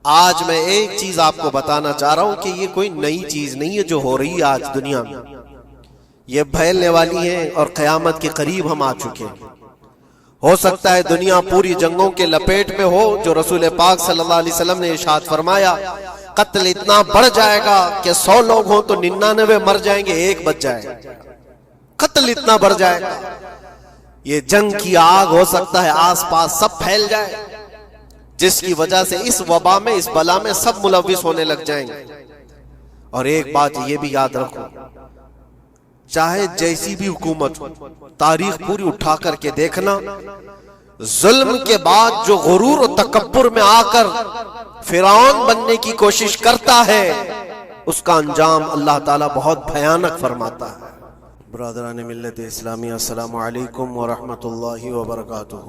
آج میں ایک چیز آپ کو بتانا چاہ رہا ہوں کہ یہ کوئی نئی چیز نہیں ہے جو ہو رہی ہے آج دنیا میں، یہ پھیلنے والی ہے اور قیامت کے قریب ہم آ چکے ہیں۔ ہو سکتا ہے دنیا پوری جنگوں کے لپیٹ میں ہو، جو رسول پاک صلی اللہ علیہ وسلم نے ارشاد فرمایا قتل اتنا بڑھ جائے گا کہ 100 لوگ ہوں تو 99 مر جائیں گے، ایک بچ جائے گا۔ قتل اتنا بڑھ جائے گا، یہ جنگ کی آگ ہو سکتا ہے آس پاس سب پھیل جائے، جس کی وجہ سے اس وبا میں، اس بلا میں سب ملوث ہونے لگ جائیں گے۔ اور ایک بات یہ بھی یاد رکھو، چاہے جیسی بھی حکومت ہو، تاریخ پوری اٹھا کر کے دیکھنا، ظلم کے بعد جو غرور و تکبر میں آ کر فرعون بننے کی کوشش کرتا ہے، اس کا انجام اللہ تعالیٰ بہت بھیانک فرماتا ہے۔ برادران ملت اسلامی، السلام علیکم ورحمۃ اللہ وبرکاتہ۔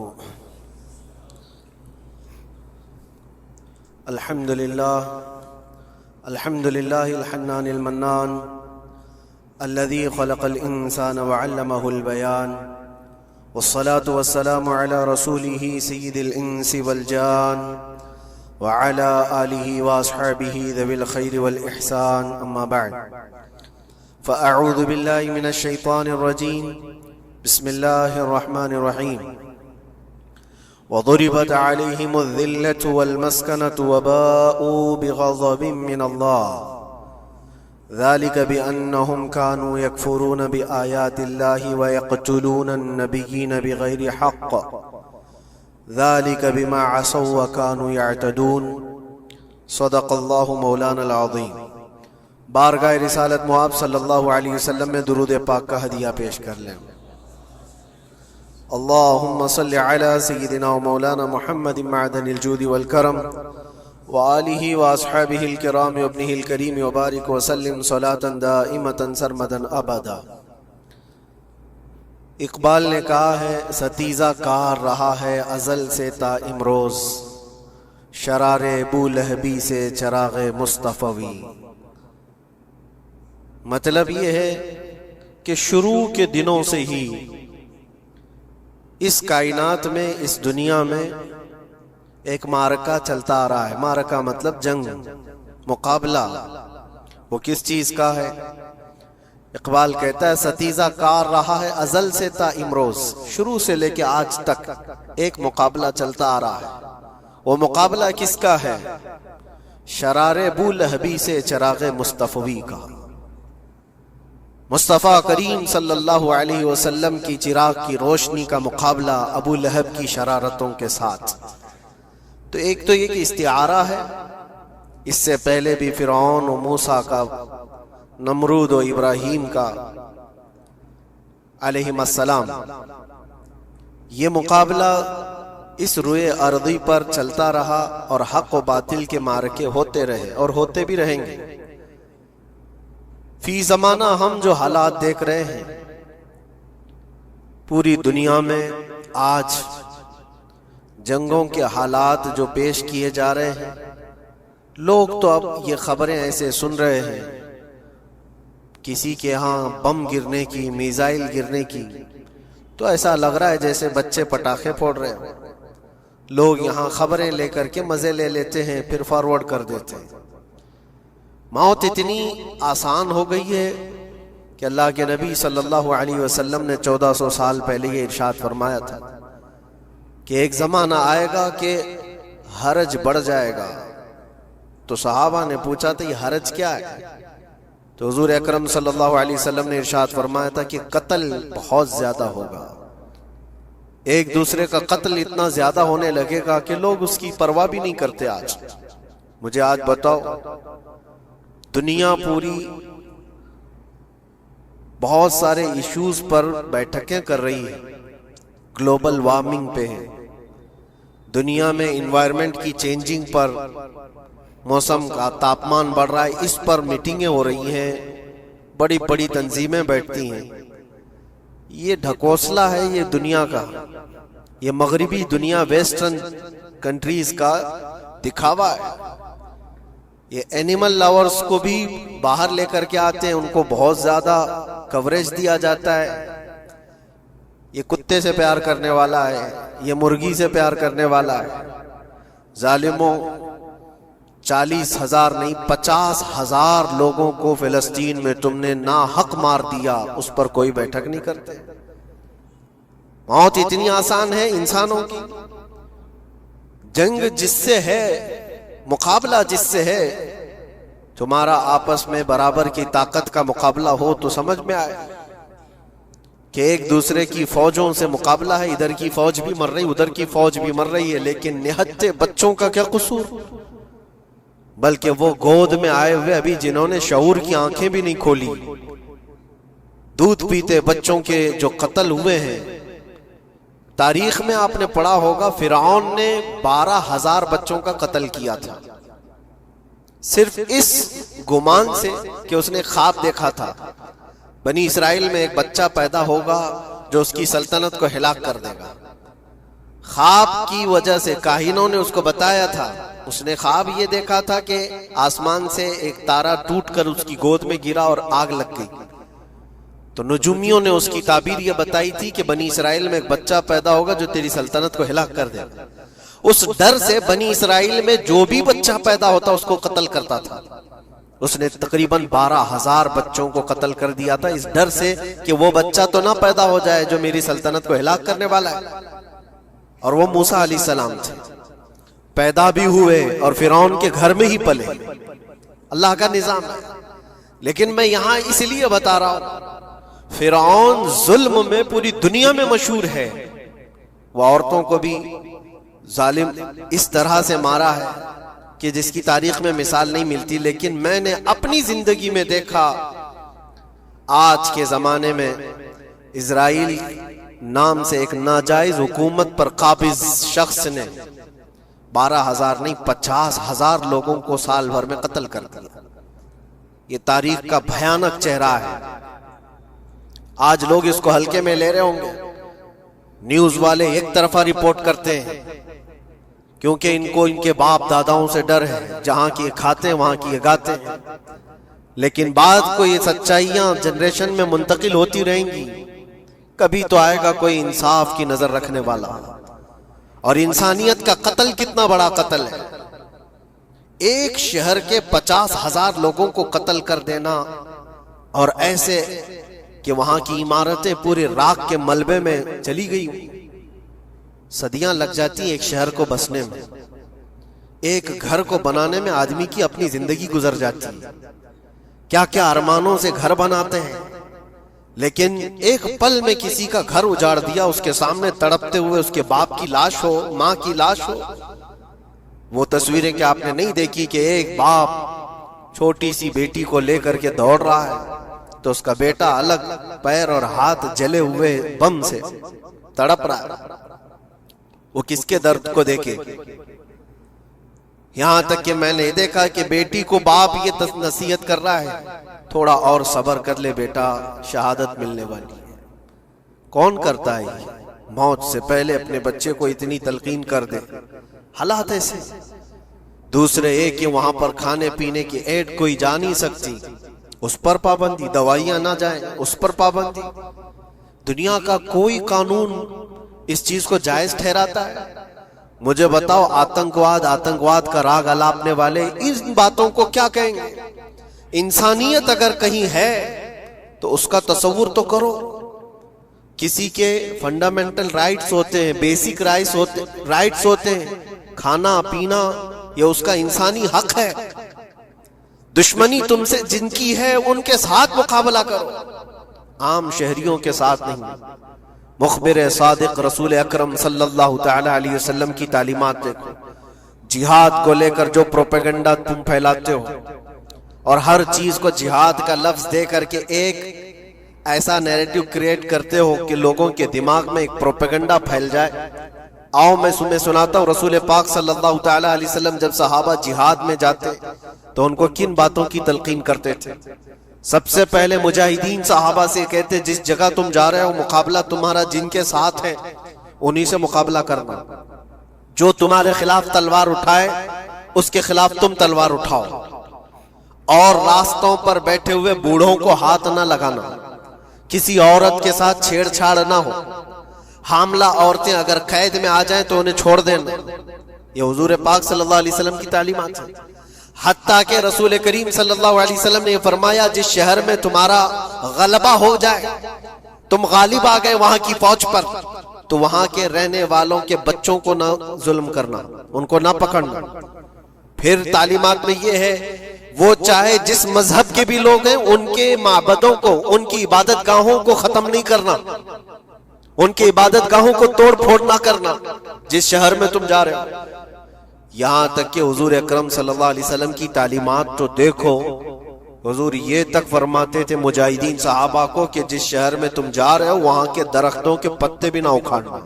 الحمدللہ الحنان المنان الذي خلق الإنسان وعلمه البيان، والصلاة والسلام على رسوله سيد الإنس والجان وعلى آله وأصحابه ذوي الخير والإحسان، أما بعد فأعوذ بالله من الشيطان الرجيم، بسم الله الرحمن الرحيم۔ وضربت عليهم الذلة والمسكنة وباءوا بغضب من الله، ذلك بأنهم كانوا يكفرون بآيات الله ويقتلون النبيين بغير حق، ذلك بما عصوا وكانوا يعتدون، صدق الله مولانا العظيم۔ بارگاہ رسالت مآب صلی اللہ علیہ وسلم میں درود پاک کا ہدیہ پیش کر لیں۔ اللہم صل علی سیدنا و مولانا محمد معدن الجود والکرم وآلہ واصحابہ الکرام وابنہ الکریم وبارک وسلم صلاة دائمة سرمدا ابدا۔ اقبال نے کہا ہے، ستیزہ کار رہا ہے ازل سے تا امروز، شرار ابو لہبی سے چراغ مصطفی۔ مطلب یہ ہے کہ شروع کے دنوں سے ہی اس کائنات میں، اس دنیا میں ایک معرکہ چلتا آ رہا ہے۔ معرکہ مطلب جنگ، مقابلہ۔ وہ کس چیز کا ہے؟ اقبال کہتا ہے ستیزہ کار رہا ہے ازل سے تا امروز، شروع سے لے کے آج تک ایک مقابلہ چلتا آ رہا ہے۔ وہ مقابلہ کس کا ہے؟ شرار ابو لہبی سے چراغ مصطفی کا۔ مصطفیٰ کریم صلی اللہ علیہ وسلم کی چراغ کی روشنی کا مقابلہ ابو لہب کی شرارتوں کے ساتھ۔ تو ایک تو یہ کہ استعارہ ہے، اس سے پہلے بھی فرعون و موسیٰ کا، نمرود و ابراہیم کا علیہم السلام، یہ مقابلہ اس روئے ارضی پر چلتا رہا اور حق و باطل کے معرکے ہوتے رہے اور ہوتے بھی رہیں گے۔ فی زمانہ ہم جو حالات دیکھ رہے ہیں پوری دنیا میں، آج جنگوں کے حالات جو پیش کیے جا رہے ہیں، لوگ تو اب یہ خبریں ایسے سن رہے ہیں، کسی کے ہاں بم گرنے کی، میزائل گرنے کی، تو ایسا لگ رہا ہے جیسے بچے پٹاخے پھوڑ رہے ہیں۔ لوگ یہاں خبریں لے کر کے مزے لے لیتے ہیں، پھر فارورڈ کر دیتے ہیں۔ موت اتنی آسان ہو گئی ہے کہ اللہ کے نبی صلی اللہ علیہ وسلم نے 1400 سال پہلے یہ ارشاد فرمایا تھا کہ ایک زمانہ آئے گا کہ حرج بڑھ جائے گا۔ تو صحابہ نے پوچھا تھا یہ حرج کیا ہے؟ تو حضور اکرم صلی اللہ علیہ وسلم نے ارشاد فرمایا تھا کہ قتل بہت زیادہ ہوگا، ایک دوسرے کا قتل اتنا زیادہ ہونے لگے گا کہ لوگ اس کی پرواہ بھی نہیں کرتے۔ آج مجھے آج بتاؤ، دنیا پوری بہت سارے ایشوز پر بیٹھکیں کر رہی ہے، گلوبل وارمنگ پہ ہے، دنیا میں انوائرمنٹ کی چینجنگ پر، موسم کا تاپمان بڑھ رہا ہے، اس پر میٹنگیں ہو رہی ہیں، بڑی بڑی تنظیمیں بیٹھتی ہیں۔ یہ ڈھکوسلا ہے یہ دنیا کا، یہ مغربی دنیا، ویسٹرن کنٹریز کا دکھاوا ہے۔ یہ اینیمل لاورز کو بھی باہر لے کر کے آتے ہیں، ان کو بہت زیادہ کوریج دیا جاتا ہے۔ یہ کتے سے پیار کرنے والا ہے، یہ مرغی سے پیار کرنے والا ہے۔ ظالموں، 40,000 نہیں 50,000 لوگوں کو فلسطین میں تم نے ناحق مار دیا، اس پر کوئی بیٹھک نہیں کرتے۔ موت اتنی آسان ہے انسانوں کی، جنگ جس سے ہے، مقابلہ جس سے ہے، تمہارا آپس میں برابر کی طاقت کا مقابلہ ہو تو سمجھ میں آئے کہ ایک دوسرے کی فوجوں سے مقابلہ ہے، ادھر کی فوج بھی مر رہی، ادھر کی فوج بھی مر رہی ہے، لیکن نہتے بچوں کا کیا قصور؟ بلکہ وہ گود میں آئے ہوئے ابھی جنہوں نے شعور کی آنکھیں بھی نہیں کھولی، دودھ پیتے بچوں کے جو قتل ہوئے ہیں۔ تاریخ میں آپ نے پڑھا ہوگا فرعون نے 12,000 بچوں کا قتل کیا تھا، صرف اس گمان سے کہ اس نے خواب دیکھا تھا بنی اسرائیل میں ایک بچہ پیدا ہوگا جو اس کی سلطنت کو ہلاک کر دے گا۔ خواب کی وجہ سے کاہنوں نے اس کو بتایا تھا، اس نے خواب یہ دیکھا تھا کہ آسمان سے ایک تارا ٹوٹ کر اس کی گود میں گرا اور آگ لگ گئی، تو نجومیوں نے اس کی تعبیر یہ بتائی تھی کہ بنی اسرائیل میں ایک بچہ پیدا ہوگا جو تیری سلطنت کو ہلاک کر دے گا۔ اس ڈر سے بنی اسرائیل میں جو بھی بچہ پیدا ہوتا اس کو قتل کرتا تھا۔ اس نے تقریباً 12,000 بچوں کو قتل کر دیا تھا، اس ڈر سے کہ وہ بچہ تو نہ پیدا ہو جائے جو میری سلطنت کو ہلاک کرنے والا ہے۔ اور وہ موسیٰ علیہ السلام تھے، پیدا بھی ہوئے اور فرعون کے گھر میں ہی پلے، اللہ کا نظام ہے۔ لیکن میں یہاں اس لیے بتا رہا ہوں، فرعون ظلم میں پوری دنیا میں مشہور ہے، وہ عورتوں کو بھی ظالم اس طرح سے مارا ہے کہ جس کی تاریخ میں مثال نہیں ملتی۔ لیکن میں نے اپنی زندگی میں دیکھا، آج کے زمانے میں اسرائیل نام سے ایک ناجائز حکومت پر قابض شخص نے 12,000 نہیں 50,000 لوگوں کو سال بھر میں قتل کر دیا۔ یہ تاریخ کا بھیانک چہرہ ہے۔ آج لوگ اس کو ہلکے میں لے رہے ہوں گے، نیوز والے ایک طرفہ رپورٹ کرتے ہیں کیونکہ ان کو ان کے باپ داداؤں سے ڈر ہے، جہاں کی کھاتے ہیں وہاں کی گاتے ہیں۔ لیکن بعد کو یہ سچائیاں جنریشن میں منتقل ہوتی رہیں گی، کبھی تو آئے گا کوئی انصاف کی نظر رکھنے والا۔ اور انسانیت کا قتل کتنا بڑا قتل ہے، ایک شہر کے 50,000 لوگوں کو قتل کر دینا، اور ایسے کہ وہاں کی عمارتیں پورے راکھ کے ملبے میں چلی گئی، صدیاں لگ جاتی ایک شہر کو بسنے میں، ایک گھر کو بنانے میں آدمی کی اپنی زندگی گزر جاتی ہے۔ کیا کیا ارمانوں سے گھر بناتے ہیں، لیکن ایک پل میں کسی کا گھر اجاڑ دیا، اس کے سامنے تڑپتے ہوئے اس کے باپ کی لاش ہو، ماں کی لاش ہو۔ وہ تصویریں کہ آپ نے نہیں دیکھی کہ ایک باپ چھوٹی سی بیٹی کو لے کر کے دوڑ رہا ہے تو اس کا بیٹا الگ پیر اور ہاتھ جلے ہوئے بم سے تڑپ رہا ہے، وہ کس کے درد کو دیکھے۔ یہاں تک کہ میں نے دیکھا کہ بیٹی کو باپ یہ نصیحت کر رہا ہے، تھوڑا اور صبر کر لے بیٹا، شہادت ملنے والی ہے۔ کون کرتا ہے یہ؟ موت سے پہلے اپنے بچے کو اتنی تلقین کر دے۔ حالات ایسے، دوسرے ایک کہ وہاں پر کھانے پینے کی ایڈ کوئی جا نہیں سکتی، اس پر پابندی، دوائیاں نہ جائیں اس پر پابندی۔ دنیا کا کوئی قانون اس چیز کو جائز ٹھہراتا ہے؟ مجھے بتاؤ، آتنکواد کا راگ الاپنے والے ان باتوں کو کیا کہیں گے؟ انسانیت اگر کہیں ہے تو اس کا تصور تو کرو۔ کسی کے فنڈامنٹل رائٹس ہوتے ہیں، بیسک رائٹس ہوتے ہیں، کھانا پینا، یہ اس کا انسانی حق ہے۔ دشمنی تم سے جن کی ہے ان کے ساتھ مقابلہ کرو، عام شہریوں کے ساتھ نہیں۔ مخبر صادق رسول اکرم صلی اللہ تعالی علیہ وسلم کی تعلیمات دیکھو، جہاد کو لے کر جو پروپیگنڈا تم پھیلاتے ہو اور ہر چیز کو جہاد کا لفظ دے کر کے ایک ایسا نیریٹو کریٹ کرتے ہو کہ لوگوں کے دماغ میں ایک پروپیگنڈا پھیل جائے۔ آؤ میں سناتا ہوں، رسول پاک صلی اللہ تعالی علیہ وسلم جب صحابہ جہاد میں جاتے تو ان کو کن باتوں کی تلقین کرتے تھے؟ سب سے پہلے مجاہدین صحابہ سے کہتے جس جگہ تم جا رہے ہو مقابلہ تمہارا جن کے ساتھ ہے انہی سے مقابلہ کرنا، جو تمہارے خلاف تلوار اٹھائے اس کے خلاف تم تلوار اٹھاؤ، اور راستوں پر بیٹھے ہوئے بوڑھوں کو ہاتھ نہ لگانا، کسی عورت کے ساتھ چھیڑ چھاڑ نہ ہو، حاملہ عورتیں اگر قید میں آ جائیں تو انہیں چھوڑ دینا۔ یہ حضور پاک صلی اللہ علیہ وسلم کی تعلیمات ہیں۔ حتیٰ کہ رسول کریم صلی اللہ علیہ وسلم نے یہ فرمایا جس شہر میں تمہارا غلبہ ہو جائے، تم غالب آ گئے وہاں کی فوج پر، تو وہاں کے رہنے والوں کے بچوں کو نہ ظلم کرنا، ان کو نہ پکڑنا۔ پھر تعلیمات میں یہ ہے وہ چاہے جس مذہب کے بھی لوگ ہیں ان کے معبدوں کو، ان کی عبادت گاہوں کو ختم نہیں کرنا، ان کی عبادت گاہوں کو توڑ پھوڑ نہ کرنا جس شہر میں تم جا رہے ہو۔ یہاں تک کہ حضور اکرم صلی اللہ علیہ وسلم کی تعلیمات تو دیکھو، حضور یہ تک فرماتے تھے مجاہدین صحابہ کو کہ جس شہر میں تم جا رہے ہو وہاں کے درختوں کے پتے بھی نہ اکھاڑنا،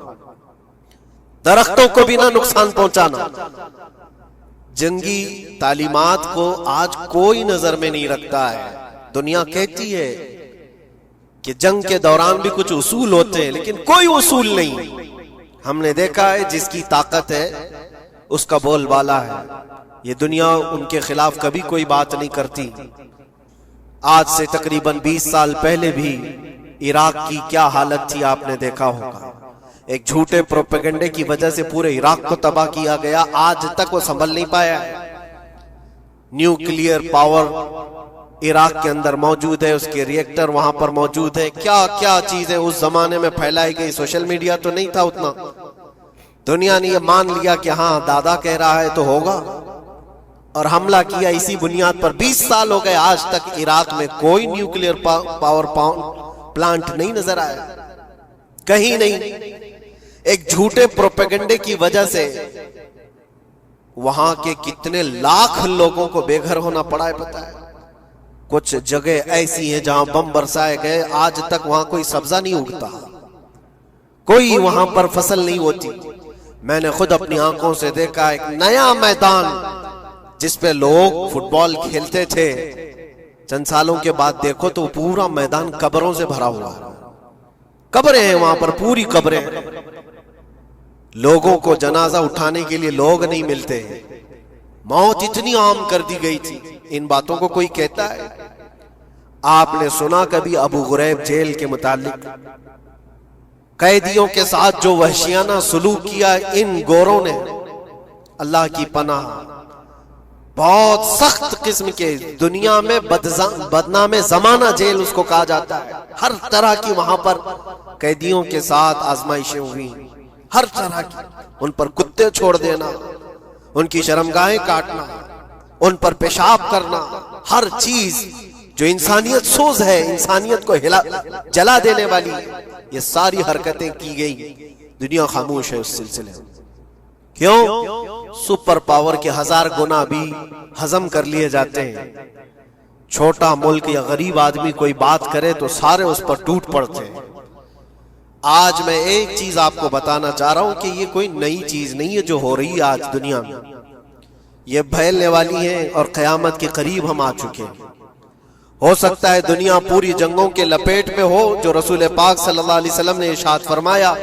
درختوں کو بھی نہ نقصان پہنچانا۔ جنگی تعلیمات کو آج کوئی نظر میں نہیں رکھتا ہے۔ دنیا کہتی ہے کہ جنگ کے دوران بھی کچھ اصول ہوتے ہیں، لیکن کوئی اصول نہیں۔ ہم نے دیکھا ہے جس کی طاقت ہے اس کا بول بالا ہے، یہ دنیا ان کے خلاف کبھی کوئی بات نہیں کرتی۔ آج سے تقریباً 20 سال پہلے بھی عراق کی کیا حالت تھی آپ نے دیکھا ہوگا، ایک جھوٹے پروپیگنڈے کی وجہ سے پورے عراق کو تباہ کیا گیا، آج تک وہ سنبھل نہیں پایا ہے۔ نیوکلیئر پاور عراق کے اندر موجود ہے، اس کے ری ایکٹر وہاں پر موجود ہے، کیا کیا چیزیں اس زمانے میں پھیلائی گئی، سوشل میڈیا تو نہیں تھا اتنا۔ دنیا نے یہ مان لیا کہ ہاں دادا کہہ رہا ہے تو ہوگا، اور حملہ کیا اسی بنیاد پر۔ 20 سال ہو گئے، آج تک عراق میں کوئی نیوکلیئر پاور پلانٹ نہیں نظر آیا، کہیں نہیں۔ ایک جھوٹے پروپیگنڈے کی وجہ سے وہاں کے کتنے لاکھ لوگوں کو بے گھر ہونا پڑا ہے پتہ ہے۔ کچھ جگہ ایسی ہیں جہاں بم برسائے گئے، آج تک وہاں کوئی سبزہ نہیں اگتا، کوئی وہاں پر فصل نہیں ہوتی۔ میں نے خود اپنی آنکھوں سے دیکھا ایک نیا میدان جس پہ لوگ فٹ بال کھیلتے تھے، چند سالوں کے بعد دیکھو تو پورا میدان قبروں سے بھرا ہوا ہے، قبریں ہیں وہاں پر، پوری قبریں۔ لوگوں کو جنازہ اٹھانے کے لیے لوگ نہیں ملتے، موت اتنی عام کر دی گئی تھی۔ ان باتوں کو کوئی کہتا ہے؟ آپ نے سنا کبھی ابو غریب جیل کے متعلق؟ قیدیوں کے ساتھ جو وحشیانہ سلوک کیا ان گوروں نے، اللہ کی پناہ، بہت سخت قسم کے، دنیا میں بدنام زمانہ جیل اس کو کہا جاتا ہے۔ ہر طرح کی وہاں پر قیدیوں کے ساتھ آزمائشیں ہوئی، ہر طرح کی، ان پر کتے چھوڑ دینا، ان کی شرمگاہیں کاٹنا، ان پر پیشاب کرنا، ہر چیز جو انسانیت سوز ہے، انسانیت کو جلا دینے والی، یہ ساری حرکتیں کی گئی۔ دنیا خاموش ہے اس سلسلے میں۔ کیوں؟ سپر پاور کے 1000 گنا بھی ہضم کر لیے جاتے ہیں۔ چھوٹا ملک یا غریب آدمی کوئی بات کرے تو سارے اس پر ٹوٹ پڑتے ہیں۔ آج میں ایک چیز آپ کو بتانا چاہ رہا ہوں کہ یہ کوئی نئی چیز نہیں ہے جو ہو رہی ہے آج دنیا میں، یہ پھیلنے والی ہے اور قیامت کے قریب ہم آ چکے ہیں۔ ہو سکتا ہے دنیا پوری جنگوں کے لپیٹ میں ہو، جو رسول پاک صلی اللہ علیہ وسلم نے ارشاد فرمایا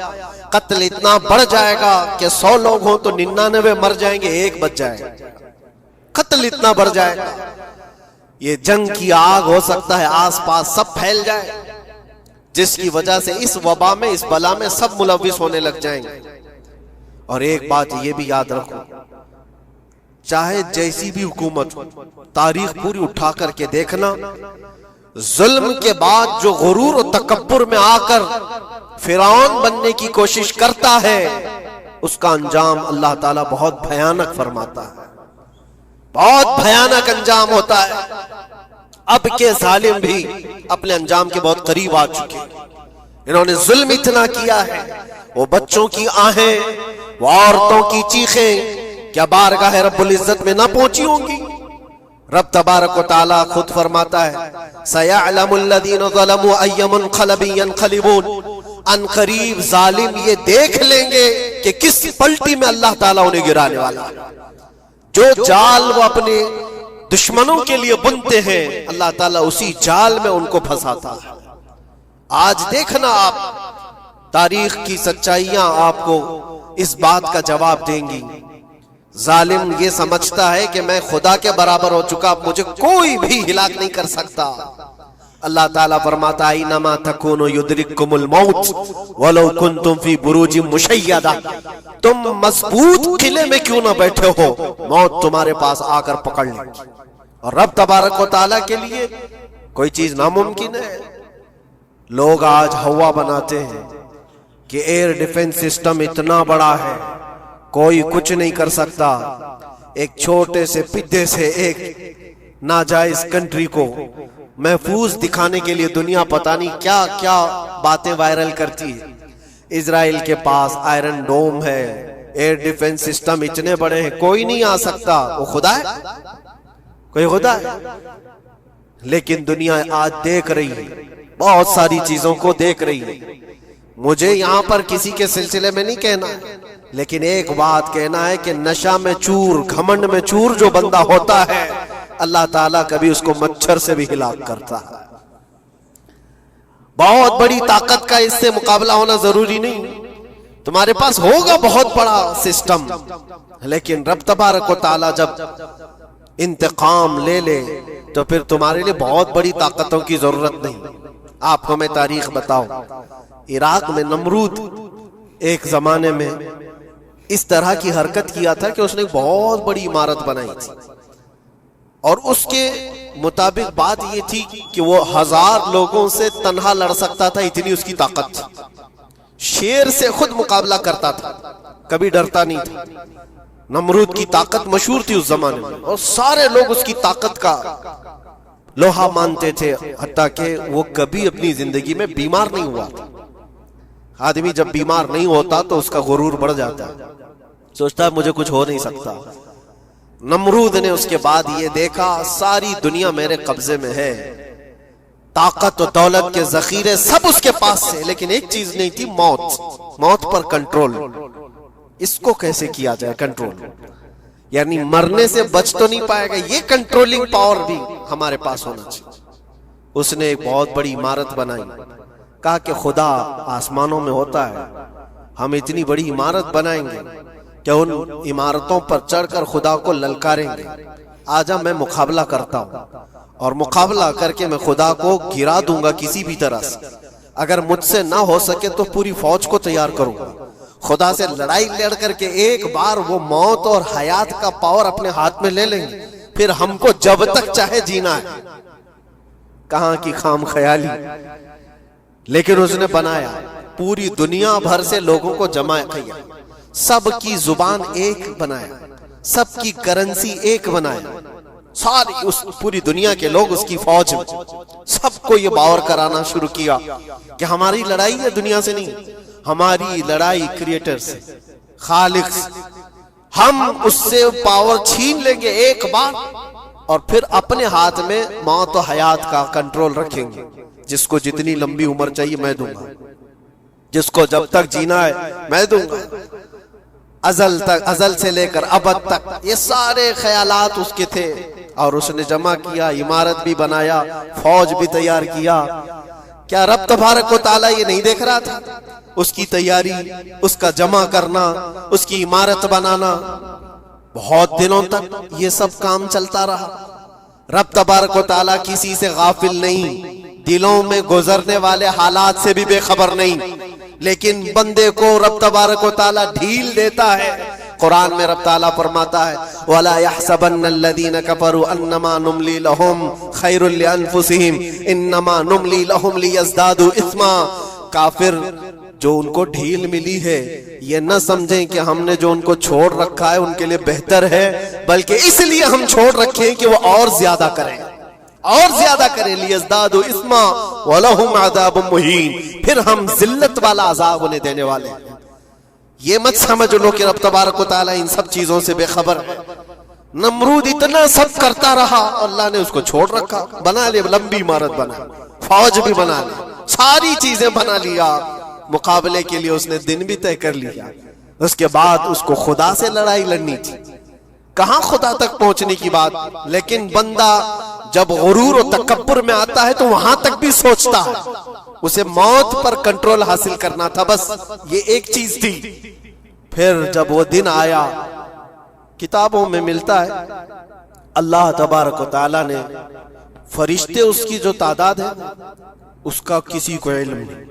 قتل اتنا بڑھ جائے گا کہ 100 لوگ ہوں تو 99 مر جائیں گے، ایک بچ جائے گا۔ قتل اتنا بڑھ جائے گا، یہ جنگ کی آگ ہو سکتا ہے آس پاس سب پھیل جائے، جس کی وجہ سے اس وبا میں، اس بلا میں سب ملوث ہونے لگ جائیں گے۔ اور ایک بات یہ بھی یاد رکھو، چاہے جیسی بھی حکومت ہو، تاریخ پوری اٹھا کر کے دیکھنا، ظلم کے بعد جو غرور و تکبر میں آ کر فرعون بننے کی کوشش کرتا ہے، اس کا انجام اللہ تعالیٰ بہت بھیانک فرماتا ہے، بہت بھیانک انجام ہوتا ہے۔ اب کے ظالم بھی اپنے انجام کے بہت قریب آ چکے، انہوں نے ظلم اتنا کیا ہے، وہ بچوں کی آہیں، وہ عورتوں کی چیخیں کیا بارگاہ رب العزت میں نہ پہنچی ہوں گی؟ رب تبارک و تعالیٰ خود فرماتا ہے سَيَعْلَمُ الَّذِينَ ظَلَمُوا أَيَّ مُنْقَلَبٍ يَنْقَلِبُونَ، ان قریب ظالم یہ دیکھ لیں گے کہ کس پلٹی میں اللہ تعالیٰ انہیں گرانے والا ہے۔ جو جال وہ اپنے دشمنوں کے لیے بنتے ہیں، اللہ تعالیٰ اسی جال میں ان کو پھنساتا ہے۔ آج دیکھنا آپ، تاریخ کی سچائیاں آپ کو اس بات کا جواب دیں گی۔ ظالم یہ سمجھتا ہے کہ میں خدا کے برابر ہو چکا، مجھے کوئی بھی ہلاک نہیں کر سکتا، اللہ تعالیٰ فرماتا ہے اینما تکونوا یدرککم الموت ولو کنتم فی بروج مشیدہ، تم مضبوط قلعے میں کیوں نہ بیٹھے ہو، موت تمہارے پاس آ کر پکڑ لے گی۔ اور رب تبارک و تعالیٰ کے لیے کوئی چیز ناممکن ہے۔ لوگ آج ہوا بناتے ہیں کہ ایئر ڈیفنس سسٹم اتنا بڑا ہے کوئی کچھ نہیں کر سکتا، ایک چھوٹے سے پدے سے ایک ناجائز کنٹری کو محفوظ دکھانے کے لیے دنیا پتہ نہیں کیا کیا باتیں وائرل کرتی ہے۔ اسرائیل کے پاس آئرن ڈوم ہے، ایئر ڈیفنس سسٹم اتنے بڑے ہیں، کوئی نہیں آ سکتا۔ وہ خدا ہے؟ کوئی خدا ہے؟ لیکن دنیا آج دیکھ رہی ہے، بہت ساری چیزوں کو دیکھ رہی ہے۔ مجھے یہاں پر کسی کے سلسلے میں نہیں کہنا ہے، لیکن ایک بات کہنا ہے کہ نشہ میں چور، گھمنڈ میں چور جو بندہ ہوتا ہے، اللہ تعالیٰ کبھی اس کو مچھر سے بھی ہلاک کرتا ہے۔ بہت بڑی طاقت کا اس سے مقابلہ ہونا ضروری نہیں، تمہارے پاس ہوگا بہت بڑا سسٹم، لیکن رب تبارک و تعالیٰ جب انتقام لے لے تو پھر تمہارے لیے بہت بڑی طاقتوں کی ضرورت نہیں۔ آپ کو میں تاریخ بتاؤں، عراق میں نمرود ایک زمانے میں اس طرح کی حرکت کیا تھا کہ اس نے ایک بہت بڑی عمارت بنائی تھی، اور اس کے مطابق بات یہ تھی کہ وہ 1000 لوگوں سے تنہا لڑ سکتا تھا، اتنی اس کی طاقت تھی۔ شیر سے خود مقابلہ کرتا تھا، کبھی ڈرتا نہیں تھا۔ نمرود کی طاقت مشہور تھی اس زمانے میں، اور سارے لوگ اس کی طاقت کا لوہا مانتے تھے، حتیٰ کہ وہ کبھی اپنی زندگی میں بیمار نہیں ہوا تھا۔ آدمی جب بیمار نہیں ہوتا تو اس کا غرور بڑھ جاتا ہے، سوچتا ہے مجھے کچھ ہو نہیں سکتا۔ نمرود نے اس کے بعد یہ دیکھا ساری دنیا میرے قبضے میں ہے، طاقت و دولت کے ذخیرے سب اس کے پاس سے، لیکن ایک چیز نہیں تھی، موت پر کنٹرول۔ اس کو کیسے کیا جائے کنٹرول؟ یعنی مرنے سے بچ تو نہیں پائے گا، یہ کنٹرولنگ پاور بھی ہمارے پاس ہونا چاہیے۔ اس نے ایک بہت بڑی عمارت بنائی، کہا کہ خدا آسمانوں میں ہوتا ہے، ہم اتنی بڑی عمارت بنائیں گے کہ ان عمارتوں پر چڑھ کر خدا کو للکاریں گے۔ آجا میں مقابلہ کرتا ہوں، اور مقابلہ کر کے میں خدا کو گرا دوں گا کسی بھی طرح سے۔ اگر مجھ سے نہ ہو سکے تو پوری فوج کو تیار کروں گا، خدا سے لڑائی لڑ کر کے ایک بار وہ موت اور حیات کا پاور اپنے ہاتھ میں لے لیں گے، پھر ہم کو جب تک چاہے جینا ہے۔ کہاں کی خام خیالی! لیکن اس نے بنایا، پوری دنیا بھر سے لوگوں کو جمع کیا، سب کی زبان ایک بنایا، سب کی کرنسی ایک بنایا، ساری اس پوری دنیا کے لوگ اس کی فوج میں، سب کو یہ باور کرانا شروع کیا کہ ہماری لڑائی ہے دنیا سے نہیں، ہماری لڑائی کریٹر سے، خالق سے۔ ہم اس سے پاور چھین لیں گے ایک بار، اور پھر اپنے ہاتھ میں موت و حیات کا کنٹرول رکھیں گے۔ جس کو جتنی لمبی عمر چاہیے میں دوں گا، جس کو جب تک جینا ہے میں دوں گا، ازل سے لے کر ابد تک۔ یہ سارے خیالات اس کے تھے، اور اس نے جمع کیا، عمارت بھی بنایا، فوج بھی تیار کیا۔ کیا رب تبارک و تعالیٰ یہ نہیں دیکھ رہا تھا؟ اس کی تیاری، اس کا جمع کرنا، اس کی عمارت بنانا، بہت دنوں تک یہ سب کام چلتا رہا۔ رب تبارک و تعالیٰ کسی سے غافل نہیں، دلوں میں گزرنے والے حالات سے بھی بے خبر نہیں، لیکن بندے کو رب تبارک و تعالیٰ ڈھیل دیتا ہے۔ قرآن میں رب تعالیٰ فرماتا ہے وَلَا يَحْسَبَنَّ الَّذِينَ كَفَرُوا أَنَّمَا نُمْلِي لَهُمْ خَيْرٌ لِأَنفُسِهِمْ إِنَّمَا نُمْلِي لَهُمْ لِيَزْدَادُوا إِثْمًا۔ کافر جو ان کو ڈھیل ملی ہے یہ نہ سمجھیں کہ ہم نے جو ان کو چھوڑ رکھا ہے ان کے لیے بہتر ہے، بلکہ اس لیے ہم چھوڑ رکھیں کہ وہ اور زیادہ کریں، اور زیادہ کریں، لیزدادوا اثما ولہم عذاب مہین، پھر ہم ذلت والا عذاب انہیں دینے والے ہیں۔ یہ مت سمجھ لو کہ رب تبارک و تعالیٰ ان سب چیزوں سے بے خبر ہے۔ نمرود اتنا سب کرتا رہا، اللہ نے اس کو چھوڑ رکھا، بنا لے لمبی عمارت، بنا فوج بھی بنا لی، ساری چیزیں بنا لیا، مقابلے کے لیے اس نے دن بھی طے کر لیا۔ اس کے بعد اس کو خدا سے لڑائی لڑنی تھی، کہاں خدا تک پہنچنے کی بات، لیکن بندہ جب غرور و تکبر میں آتا ہے تو وہاں تک بھی سوچتا ہے، اسے موت پر کنٹرول حاصل کرنا تھا، بس یہ ایک چیز تھی۔ پھر جب وہ دن آیا، کتابوں میں ملتا ہے اللہ تبارک و تعالیٰ نے فرشتے اس کی جو تعداد ہے اس کا کسی کو علم نہیں.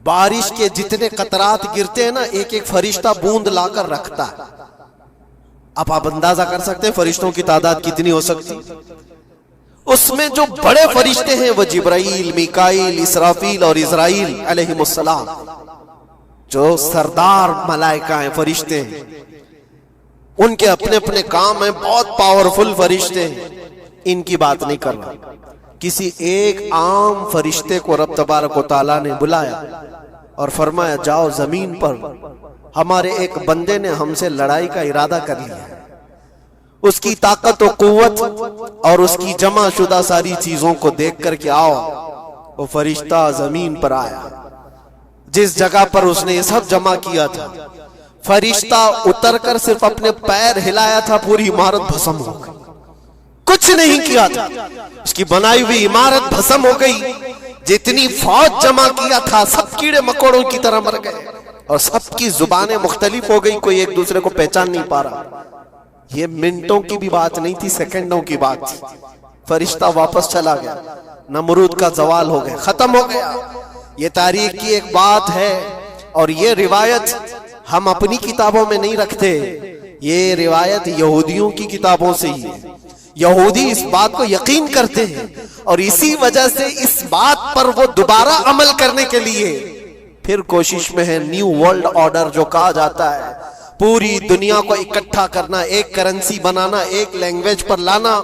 بارش کے جتنے قطرات گرتے ہیں نا ایک ایک فرشتہ بوند لا کر رکھتا ہے. اب آپ اندازہ کر سکتے ہیں فرشتوں کی تعداد کتنی ہو سکتی. اس میں جو بڑے فرشتے ہیں وہ جبرائیل، میکائیل، اسرافیل اور اسرائیل علیہم السلام، جو سردار ملائکہ ہیں، فرشتے ہیں. ان کے اپنے اپنے کام ہیں، بہت پاورفل فرشتے ہیں. ان کی بات نہیں کر رہا. کسی ایک عام فرشتے کو رب تبارک و تعالیٰ نے بلایا اور فرمایا جاؤ زمین پر ہمارے ایک بندے نے ہم سے لڑائی کا ارادہ کر لیا. اس کی طاقت و قوت اور اس کی جمع شدہ ساری چیزوں کو دیکھ کر کے آؤ. وہ فرشتہ زمین پر آیا. جس جگہ پر اس نے یہ سب جمع کیا تھا، فرشتہ اتر کر صرف اپنے پیر ہلایا تھا، پوری عمارت بھسم ہو گئی. کچھ نہیں کیا تھا، اس کی بنائی ہوئی عمارت بھسم ہو گئی. جتنی فوج جمع کیا تھا سب کیڑے مکوڑوں کی طرح مر گئے اور سب کی زبانیں مختلف ہو گئی، کوئی ایک دوسرے کو پہچان نہیں پا رہا. یہ منٹوں کی بھی بات نہیں تھی، سیکنڈوں کی بات تھی. فرشتہ واپس چلا گیا. نمرود کا زوال ہو گیا، ختم ہو گیا. یہ تاریخ کی ایک بات ہے اور یہ روایت ہم اپنی کتابوں میں نہیں رکھتے. یہ روایت یہودیوں کی کتابوں سے ہی ہے. یہودی اس بات کو یقین کرتے ہیں اور اسی وجہ سے اس بات پر وہ دوبارہ عمل کرنے کے لیے پھر کوشش میں ہے. نیو ورلڈ آرڈر جو کہا جاتا ہے، پوری دنیا کو اکٹھا کرنا، ایک کرنسی بنانا، ایک لینگویج پر لانا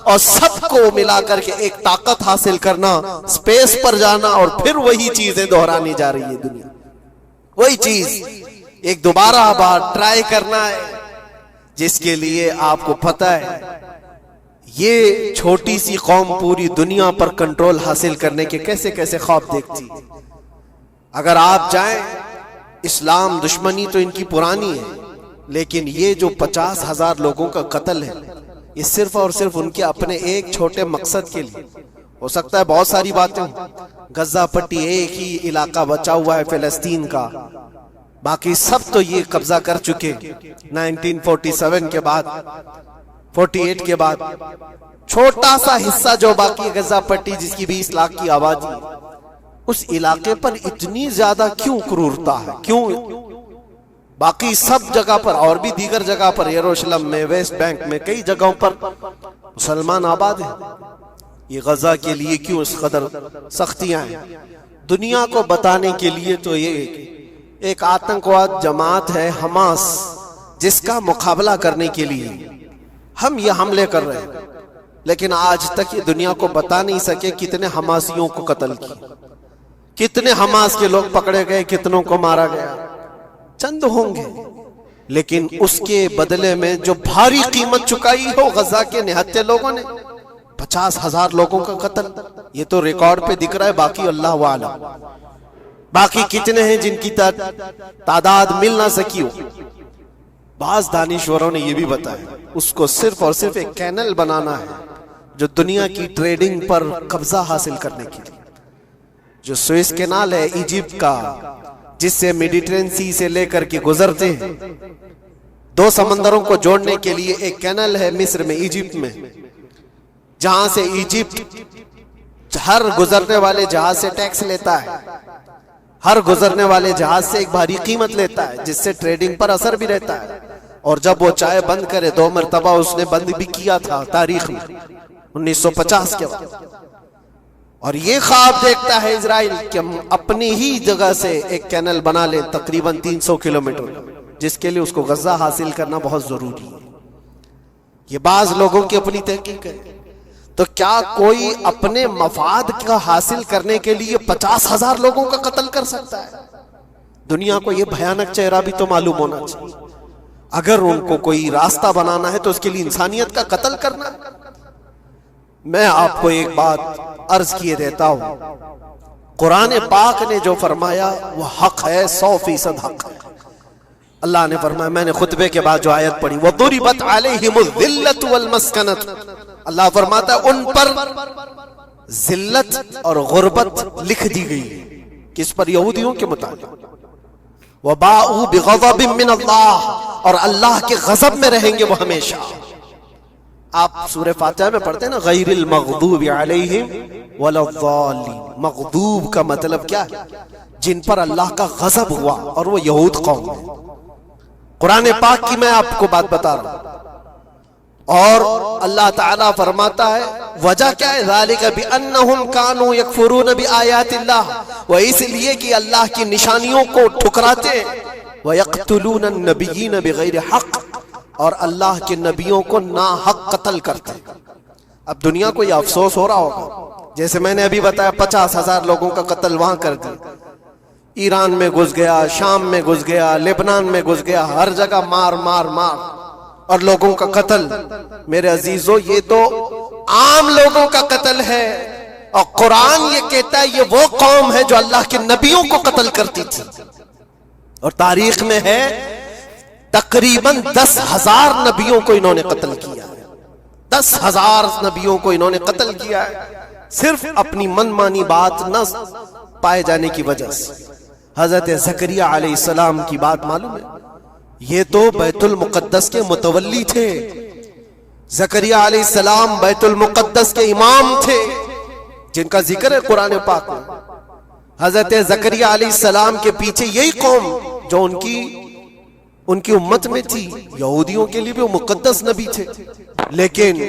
اور سب کو ملا کر کے ایک طاقت حاصل کرنا، سپیس پر جانا اور پھر وہی چیزیں دہرانی جا رہی ہے. دنیا وہی چیز ایک دوبارہ بار ٹرائی کرنا ہے، جس کے لیے آپ کو پتہ ہے یہ چھوٹی سی قوم پوری دنیا پر کنٹرول حاصل کرنے کے کیسے کیسے خواب دیکھتی. اگر آپ جائیں، اسلام دشمنی تو ان کی پرانی ہے، لیکن یہ جو 50,000 لوگوں کا قتل ہے یہ صرف اور صرف ان کے اپنے ایک چھوٹے مقصد کے لیے. ہو سکتا ہے بہت ساری باتیں ہوں. غزہ پٹی ایک ہی علاقہ بچا ہوا ہے فلسطین کا، باقی سب تو یہ قبضہ کر چکے. 1947 کے بعد، 48 کے بعد چھوٹا سا حصہ جو باقی غزہ پٹی جس کی 20 لاکھ کی آبادی، اس علاقے پر اتنی زیادہ کیوں کرورتا ہے؟ کیوں؟ باقی سب جگہ پر اور بھی دیگر جگہ پر، یروشلم میں، ویسٹ بینک میں، کئی جگہوں پر مسلمان آباد ہیں. یہ غزہ کے لیے کیوں اس قدر سختیاں ہیں؟ دنیا کو بتانے کے لیے تو یہ ایک آتنکواد جماعت ہے حماس، جس کا مقابلہ کرنے کے لیے ہم یہ حملے کر رہے ہیں. لیکن آج تک یہ دنیا کو بتا نہیں سکے کتنے حماسیوں کو قتل کی، کتنے حماس کے لوگ پکڑے گئے، کتنوں کو مارا گیا. چند ہوں گے، لیکن اس کے بدلے میں جو بھاری قیمت چکائی ہو غزہ کے نہتے لوگوں نے، 50,000 لوگوں کا قتل، یہ تو ریکارڈ پہ دکھ رہا ہے. باقی اللہ عالم، باقی کتنے ہیں جن کی تعداد مل نہ سکی ہو. بعض دانشوروں نے یہ بھی بتایا اس کو صرف اور صرف ایک کینل بنانا ہے جو دنیا کی ٹریڈنگ پر قبضہ حاصل کرنے کے لیے. جو سوئس کینال ہے ایجپٹ کا، جس سے میڈیٹرین سی سے لے کر کے گزرتے ہیں، 2 سمندروں کو جوڑنے کے لیے ایک کینل ہے مصر میں، ایجپٹ میں، جہاں سے ایجپٹ ہر گزرنے والے جہاز سے ٹیکس لیتا ہے، ہر گزرنے والے جہاز سے ایک بھاری قیمت لیتا ہے، جس سے ٹریڈنگ پر اثر بھی رہتا ہے. اور جب وہ چاہے بند کرے، 2 مرتبہ اس نے بند بھی کیا تھا تاریخ میں 1950 کے بعد. اور یہ خواب دیکھتا ہے اسرائیل کہ ہم اپنی ہی جگہ سے ایک کینل بنا لیں تقریباً 300 کلومیٹر، جس کے لیے اس کو غزہ حاصل کرنا بہت ضروری ہے. یہ بعض لوگوں کی اپنی تحقیق ہے. تو کیا کوئی اپنے مفاد کا حاصل کرنے کے لیے 50,000 لوگوں کا قتل کر سکتا ہے؟ دنیا کو یہ بھیانک چہرہ بھی تو معلوم ہونا چاہیے. اگر ان کو کوئی راستہ بنانا ہے تو اس کے لیے انسانیت کا قتل کرنا. میں آپ کو ایک بات عرض کیے دیتا ہوں، قرآن پاک نے جو فرمایا وہ حق ہے، 100% حق ہے. اللہ نے فرمایا، میں نے خطبے کے بعد جو آیت پڑھی، وَضُرِبَتْ عَلَيْهِمُ الذِّلَّةُ وَالْمَسْكَنَةُ، اللہ فرماتا ہے ان پر ذلت اور غربت لکھ دی گئی. کس پر؟ یہودیوں کے متعلق. وَبَاءُوا بِغَضَبٍ مِّنَ اللَّهِ، اور اللہ کے غضب میں رہیں گے وہ ہمیشہ. آپ سورہ فاتحہ میں پڑھتے ہیں نا غیر المغضوب علیہم ولا الضالین. مغضوب کا مطلب کیا ہے؟ جن پر اللہ کا غضب ہوا، اور وہ یہود قوم ہے. قرآن پاک کی میں آپ کو بات بتا رہا ہوں. اور اللہ تعالیٰ فرماتا ہے وجہ کیا ہے؟ ذالک بانہم کانوا یکفرون بآیات اللہ، وہ اس لیے کہ اللہ کی نشانیوں کو ٹھکراتے ہیں. ویقتلون النبیین بغیر حق، اور اللہ کے نبیوں کو ناحق قتل کرتے ہیں. اب دنیا کو یہ افسوس ہو رہا ہوگا، جیسے میں نے ابھی بتایا 50,000 لوگوں کا قتل وہاں کر دیا. ایران میں گھس گیا، شام میں گھس گیا، لبنان میں گھس گیا، ہر جگہ مار مار مار اور لوگوں کا قتل. میرے عزیزو، یہ تو عام لوگوں کا قتل ہے، اور قرآن یہ کہتا ہے یہ وہ قوم ہے جو اللہ کے نبیوں کو قتل کرتی تھی. اور تاریخ میں ہے تقریباً 10,000 نبیوں کو انہوں نے قتل کیا ہے. 10,000 نبیوں کو انہوں نے قتل کیا ہے، صرف اپنی من مانی بات نہ پائے جانے کی وجہ سے. حضرت زکریا علیہ السلام کی بات معلوم ہے، یہ تو بیت المقدس کے متولی تھے. زکریا علیہ السلام بیت المقدس کے امام تھے، جن کا ذکر ہے قرآن پاک میں. حضرت زکریا علیہ السلام کے پیچھے یہی قوم جو ان کی امت میں تھی، یہودیوں کے لیے بھی وہ مقدس نبی تھے. لیکن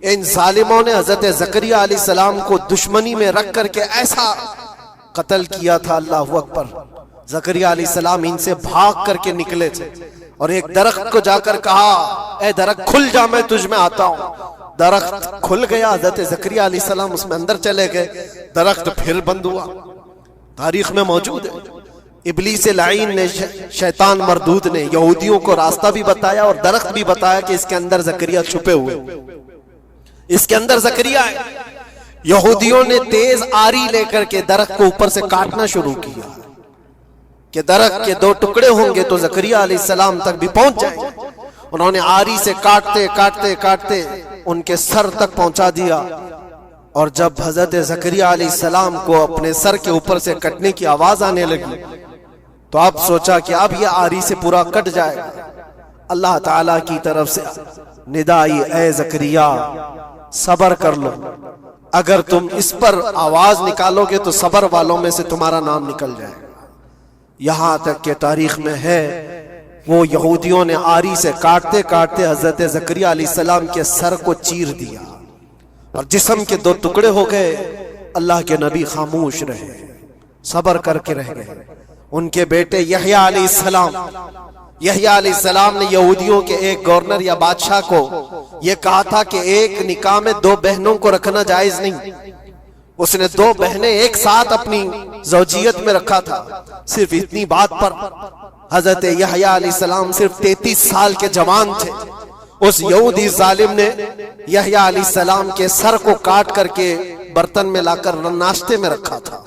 ان ظالموں نے حضرت زکریا علیہ السلام کو دشمنی میں رکھ کر کے ایسا قتل کیا تھا. اللہ اکبر. زکریا علیہ السلام ان سے بھاگ کر کے نکلے تھے، اور ایک درخت کو جا کر کہا اے درخت کھل جا، میں تجھ میں آتا ہوں. درخت کھل گیا، حضرت زکریا علیہ السلام اس میں اندر چلے گئے، درخت پھر بند ہوا. تاریخ میں موجود ہے. ابلیس لعین نے، شیطان مردود نے یہودیوں کو راستہ بھی بتایا اور درخت بھی بتایا کہ اس کے اندر زکریا چھپے ہوئے، اس کے اندر زکریا ہے. یہودیوں نے تیز آری لے کر کے درخت کو اوپر سے کاٹنا شروع کیا کہ درخت کے 2 ٹکڑے ہوں گے تو زکریا علیہ السلام تک بھی پہنچ جائیں. انہوں نے آری سے کاٹتے کاٹتے کاٹتے ان کے سر تک پہنچا دیا. اور جب حضرت زکریا علیہ السلام کو اپنے سر کے اوپر سے کٹنے کی آواز آنے لگی تو اب سوچا کہ اب یہ آری سے پورا کٹ جائے گا. اللہ تعالیٰ کی طرف سے ندا آئی اے زکریا صبر کر لو، اگر تم اس پر آواز نکالو گے تو صبر والوں میں سے تمہارا نام نکل جائے گا. یہاں تک کہ تاریخ میں ہے وہ یہودیوں نے آری سے کاٹتے کاٹتے حضرت زکریا علیہ السلام کے سر کو چیر دیا اور جسم کے 2 ٹکڑے ہو گئے. اللہ کے نبی خاموش رہے، صبر کر کے رہ گئے. ان کے بیٹے یحییٰ علیہ السلام نے یہودیوں کے ایک گورنر یا بادشاہ کو یہ کہا تھا کہ ایک نکاح میں 2 بہنوں کو رکھنا جائز نہیں. اس نے 2 بہنیں ایک ساتھ اپنی زوجیت میں رکھا تھا. صرف اتنی بات پر حضرت یحییٰ علیہ السلام صرف 33 سال کے جوان تھے. اس یہودی ظالم نے یحییٰ علیہ السلام کے سر کو کاٹ کر کے برتن میں لا کر ناشتے میں رکھا تھا.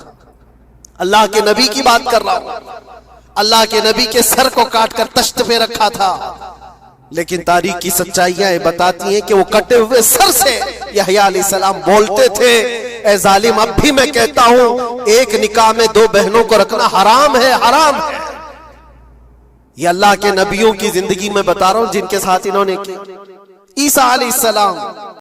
اللہ کے نبی کی بات کر رہا ہوں. اللہ کے نبی کے سر کو کاٹ کر تشت پہ رکھا تھا. لیکن تاریخ کی سچائیاں بتاتی ہیں کہ وہ کٹے ہوئے سر سے یحییٰ علیہ السلام بولتے تھے اے ظالم، اب بھی میں کہتا ہوں ایک نکاح میں 2 بہنوں کو رکھنا حرام ہے، حرام ہے. یہ اللہ کے نبیوں کی زندگی میں بتا رہا ہوں جن کے ساتھ انہوں نے کی. عیسیٰ علیہ السلام